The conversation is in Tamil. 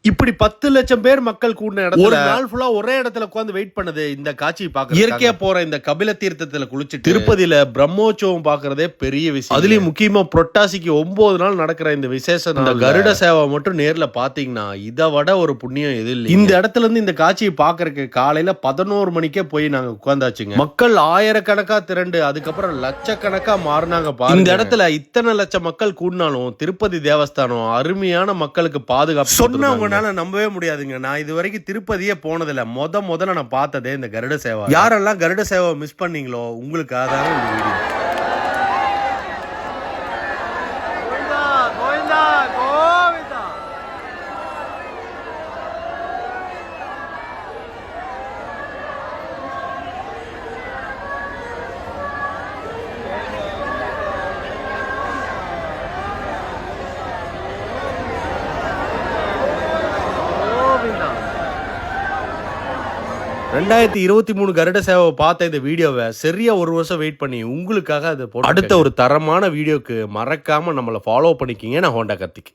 இப்படி 10 லட்சம் பேர் மக்கள் கூடின இடத்துல ஒரு நாள் ஃபுல்லா ஒரே இடத்துல உட்கார்ந்து வெயிட் பண்ணது இந்த காட்சி பார்க்க. இயற்கையா போற இந்த கபில தீர்த்தத்துல குளிச்சுட்டு திருப்பதியில பிரம்மோற்சவம் பாக்குறதே பெரிய விஷயம். அதுலயும் முக்கியமா புரட்டாசிக்கு 9 நாள் நடக்கிற இந்த விசேஷம், இந்த கருட சேவை மட்டும் நேர்ல பாத்தீங்கன்னா இதை விட ஒரு புண்ணியம் எது இல்லை. இந்த இடத்துல இருந்து இந்த காட்சியை பாக்குறதுக்கு காலையில 11 மணிக்கே போய் நாங்க உட்கார்ந்தாச்சுங்க. மக்கள் ஆயிரக்கணக்கா திரண்டு அதுக்கப்புறம் லட்சக்கணக்கா மாறினாங்க. இந்த இடத்துல இத்தனை லட்சம் மக்கள் கூடினாலும் திருப்பதி தேவஸ்தானம் அருமையான மக்களுக்கு பாதுகாப்பு சொன்னவங்க நம்பவே முடியாதுங்க. நான் இது வரைக்கும் திருப்பதியே போனதில்லை. முதல்ல நான் பார்த்ததே இந்த கருட சேவை. யாரெல்லாம் கருட சேவை மிஸ் பண்ணீங்களோ உங்களுக்காக தான் இந்த வீடியோ. ரெண்டாயிரத்தி 23 கருட சேவை பார்த்த இந்த வீடியோவை சரியா ஒரு வருஷம் வெயிட் பண்ணி உங்களுக்காக அதை போட்டு அடுத்த ஒரு தரமான வீடியோக்கு மறக்காம நம்மளை ஃபாலோ பண்ணிக்கிங்க. நான் ஹோண்டா கார்த்திக்.